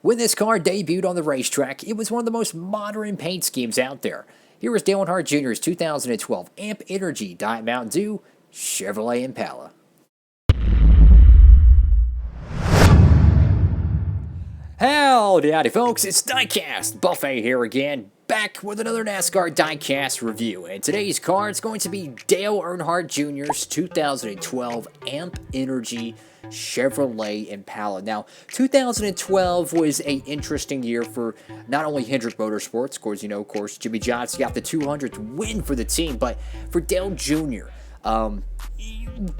When this car debuted on the racetrack, it was one of the most modern paint schemes out there. Here is Dale Earnhardt Jr.'s 2012 Amp Energy Diet Mountain Dew Chevrolet Impala. Howdy folks, it's Diecastbuffet here again, back with another NASCAR Diecast review. And today's car is going to be Dale Earnhardt Jr.'s 2012 Amp Energy Chevrolet Impala. Now, 2012 was an interesting year for not only Hendrick Motorsports, of course, Jimmy Johnson got the 200th win for the team, but for Dale Jr.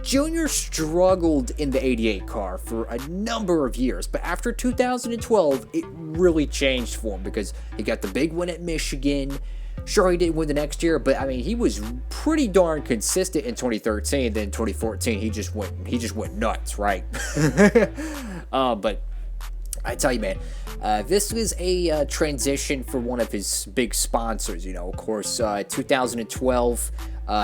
Jr. struggled in the 88 car for a number of years, but after 2012, it really changed for him because he got the big win at Michigan. Sure, he didn't win the next year, but I mean, he was pretty darn consistent in 2013. Then 2014, he just went nuts, right? But I tell you, man, this was a transition for one of his big sponsors. Of course, 2012.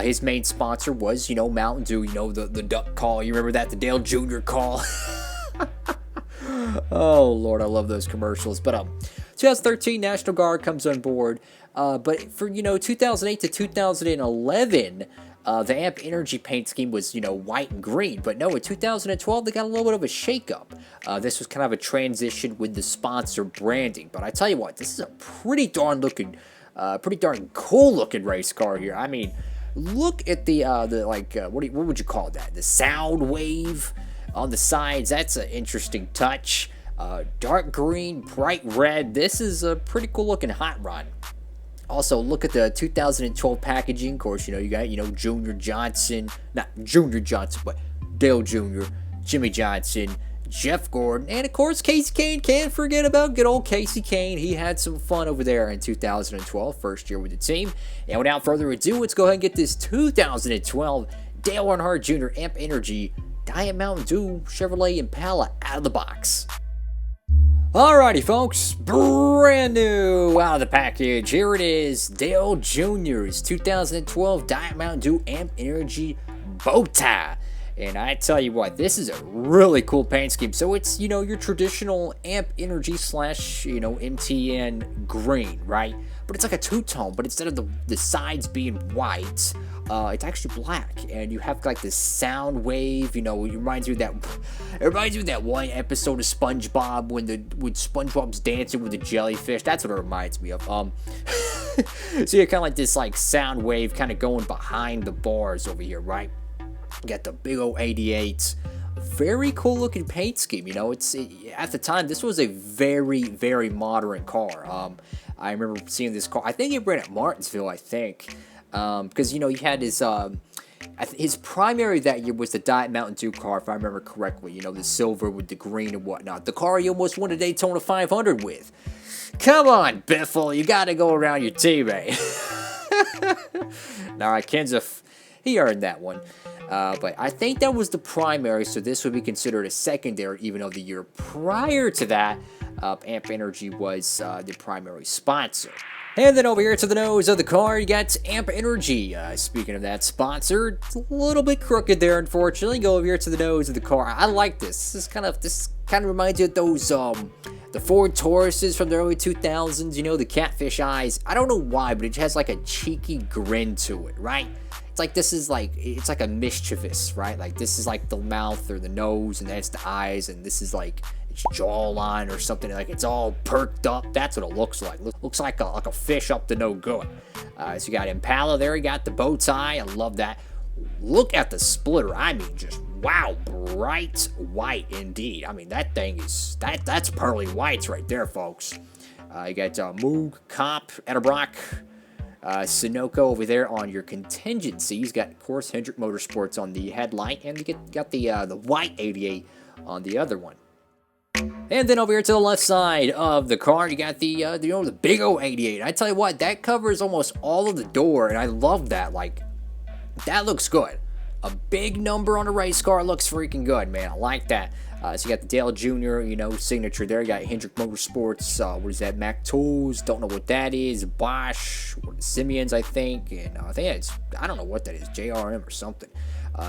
His main sponsor was, Mountain Dew, the duck call. You remember that? The Dale Jr. call. Oh, Lord, I love those commercials. But 2013, National Guard comes on board. But for, 2008 to 2011, the Amp Energy paint scheme was, white and green. But no, in 2012, they got a little bit of a shakeup. This was kind of a transition with the sponsor branding. But I tell you what, this is a pretty darn cool looking race car here. I mean, look at the what would you call that? The sound wave on the sides. That's an interesting touch. Dark green, bright red. This is a pretty cool looking hot rod. Also, look at the 2012 packaging. Of course, you got Junior Johnson, not Junior Johnson, but Dale Jr., Jimmy Johnson, Jeff Gordon, and of course Casey Kane. Can't forget about good old Casey Kane. He had some fun over there in 2012, first year with the team. And without further ado, let's go ahead and get this 2012 Dale Earnhardt Jr. Amp Energy Diet Mountain Dew Chevrolet Impala out of the box. Alrighty folks, brand new out of the package. Here it is, Dale Jr.'s 2012 Diet Mountain Dew Amp Energy Bow Tie. And I tell you what, this is a really cool paint scheme. So it's, your traditional Amp Energy slash, MTN green, right? But it's like a two-tone, but instead of the sides being white, it's actually black. And you have like this sound wave, it reminds you of that one episode of SpongeBob when SpongeBob's dancing with the jellyfish. That's what it reminds me of. So you're kind of like this like sound wave kind of going behind the bars over here, right? Got the big old 88. Very cool looking paint scheme. At the time, this was a very, very modern car. I remember seeing this car. I think it ran at Martinsville, because, he had his primary that year was the Diet Mountain Dew car, if I remember correctly. The silver with the green and whatnot. The car he almost won a Daytona 500 with. Come on, Biffle. You got to go around your teammate. All right, Kenseth, he earned that one. But I think that was the primary, so this would be considered a secondary, even though the year prior to that, Amp Energy was the primary sponsor. And then over here to the nose of the car, you got Amp Energy. Speaking of that sponsor, it's a little bit crooked there, unfortunately. Go over here to the nose of the car. I like this. This kind of reminds you of those the Ford Tauruses from the early 2000s. The catfish eyes. I don't know why, but it has like a cheeky grin to it, right? It's like a mischievous, right? Like this is like the mouth or the nose, and that's the eyes, and this is like its jawline or something. Like it's all perked up. That's what it looks like. Looks like a fish up to no good. So you got Impala there. You got the bow tie. I love that. Look at the splitter. I mean, just wow, bright white indeed. I mean, that thing is that's pearly whites right there, folks. You got Moog, Cop, Edelbrock. Sunoco over there on your contingencies. Got, of course, Hendrick Motorsports on the headlight, and you got the white 88 on the other one. And then over here to the left side of the car, you got the big old 88. I tell you what, that covers almost all of the door, and I love that. Like, that looks good. A big number on a race car looks freaking good, man. I like that. So you got the Dale Jr., signature there. You got Hendrick Motorsports. What is that? Mac Tools. Don't know what that is. Bosch. Simeons, I think. And I don't know what that is. JRM or something.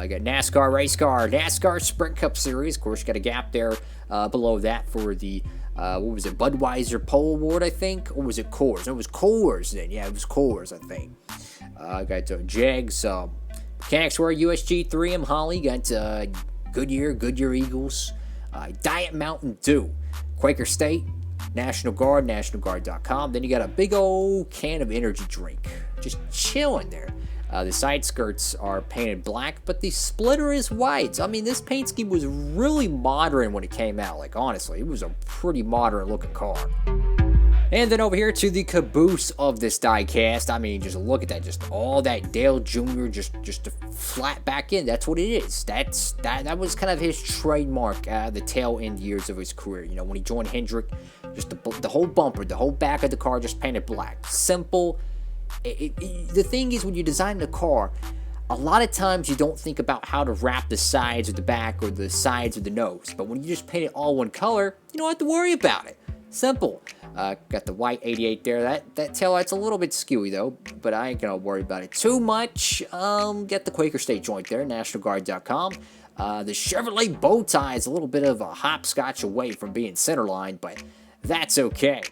You got NASCAR race car. NASCAR Sprint Cup Series. Of course, you got a gap there below that for the what was it, Budweiser Pole Award, I think? Or was it Coors? No, it was Coors then. Yeah, it was Coors, I think. Got Jags, Mechanics Wear, USG, 3M Holly. Got Goodyear Eagles. Diet Mountain Dew. Quaker State. National Guard, nationalguard.com. Then you got a big old can of energy drink. Just chilling there. The side skirts are painted black, but the splitter is white. I mean, this paint scheme was really modern when it came out. Like, honestly, it was a pretty modern looking car. And then over here to the caboose of this diecast. I mean, just look at that. Just all that Dale Jr. just to flat back in. That's what it is. That was kind of his trademark the tail end years of his career. You know, when he joined Hendrick, just the whole bumper, the whole back of the car just painted black. Simple. The thing is, when you design the car, a lot of times you don't think about how to wrap the sides or the back or the sides or the nose. But when you just paint it all one color, you don't have to worry about it. Simple. Got the white 88 there. That taillight's a little bit skewy though, but I ain't gonna worry about it too much. Get the Quaker State joint there, nationalguard.com. The Chevrolet bow tie is a little bit of a hopscotch away from being centerline, but that's okay.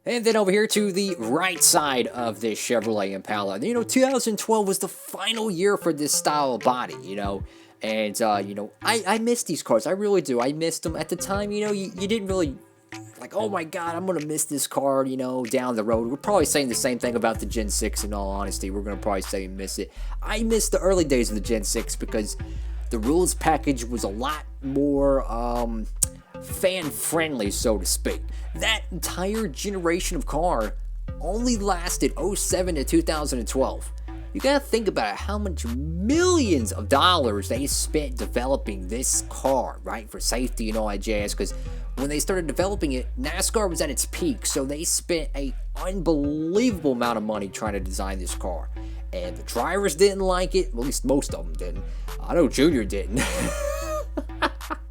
And then over here to the right side of this Chevrolet Impala. You know, 2012 was the final year for this style of body, you know. And, you know, I miss these cars. I really do. I missed them. At the time, you know, you didn't really, like, oh my god, I'm going to miss this car, you know, down the road. We're probably saying the same thing about the Gen 6 in all honesty. We're going to probably say miss it. I miss the early days of the Gen 6 because the rules package was a lot more, fan-friendly, so to speak. That entire generation of car only lasted 07 to 2012. You gotta think about it, how much millions of dollars they spent developing this car, right? For safety and all that jazz, because when they started developing it, NASCAR was at its peak, so they spent an unbelievable amount of money trying to design this car. And the drivers didn't like it, well, at least most of them didn't. I know Junior didn't.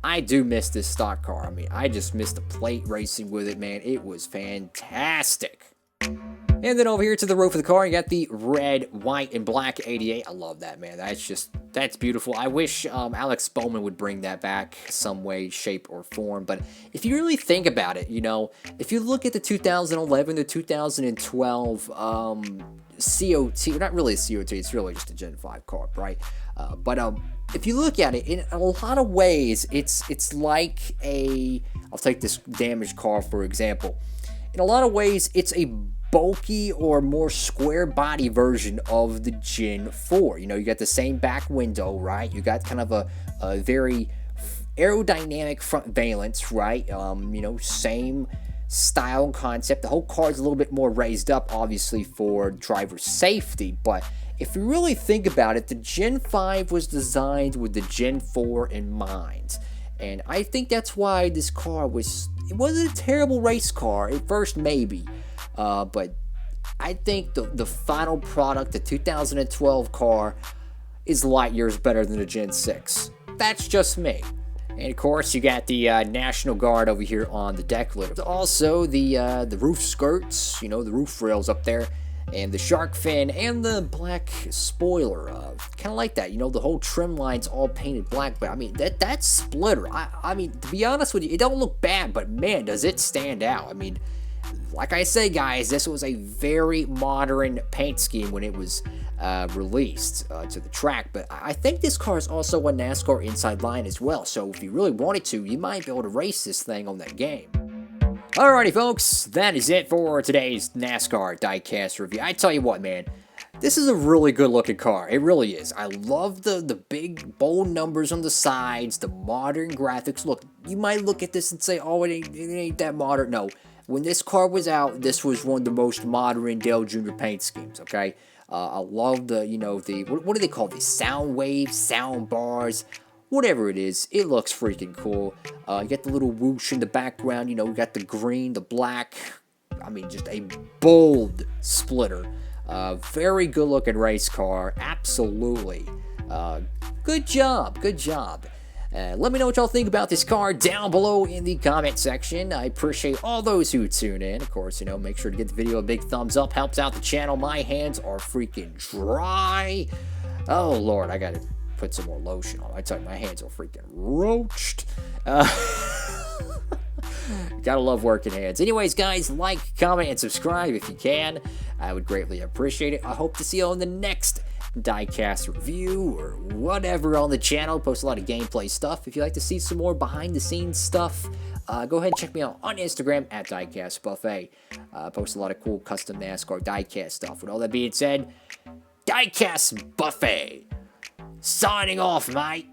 I do miss this stock car. I mean, I just miss the plate racing with it, man. It was fantastic. And then over here to the roof of the car, you got the red, white, and black 88. I love that, man. That's beautiful. I wish Alex Bowman would bring that back some way, shape, or form. But if you really think about it, you know, if you look at the 2011 to 2012 COT, not really a COT, it's really just a Gen 5 car, right? But if you look at it, in a lot of ways, it's like I'll take this damaged car for example. In a lot of ways, it's a bulky or more square body version of the Gen 4. You know, you got the same back window, right? You got kind of a very aerodynamic front valence, right? You know, same style and concept. The whole car is a little bit more raised up, obviously, for driver safety, but if you really think about it, the Gen 5 was designed with the Gen 4 in mind. And I think that's why this car it wasn't a terrible race car at first, maybe. But I think the final product, the 2012 car, is light years better than the Gen 6. That's just me. And of course, you got the National Guard over here on the deck lid. Also, the roof skirts, you know, the roof rails up there. And the shark fin and the black spoiler, kind of like that, you know, the whole trim line's all painted black, but I mean, that splitter, I mean, to be honest with you, it don't look bad, but man, does it stand out. I mean, like I say, guys, this was a very modern paint scheme when it was released to the track, but I think this car is also a NASCAR inside line as well, so if you really wanted to, you might be able to race this thing on that game. Alrighty, folks, that is it for today's NASCAR Diecast review. I tell you what, man, this is a really good-looking car. It really is. I love the big, bold numbers on the sides, the modern graphics. Look, you might look at this and say, oh, it ain't that modern. No, when this car was out, this was one of the most modern Dale Jr. paint schemes, okay? I love the, you know, what do they call these? Sound waves, sound bars. Whatever it is, it looks freaking cool. You got the little whoosh in the background, you know, we got the green, the black. I mean, just a bold splitter. Very good looking race car, absolutely. Good job, good job. Let me know what y'all think about this car down below in the comment section. I appreciate all those who tune in. Of course, you know, make sure to give the video a big thumbs up. Helps out the channel. My hands are freaking dry. Oh, Lord, I gotta put some more lotion on. I tell you, my hands are freaking roached. Gotta love working hands. Anyways, guys, like, comment, and subscribe if you can. I would greatly appreciate it. I hope to see you on the next diecast review or whatever on the channel. Post a lot of gameplay stuff. If you'd like to see some more behind the scenes stuff, go ahead and check me out on Instagram at Diecastbuffet. Post a lot of cool custom NASCAR diecast stuff. With all that being said, Diecastbuffet signing off, mate.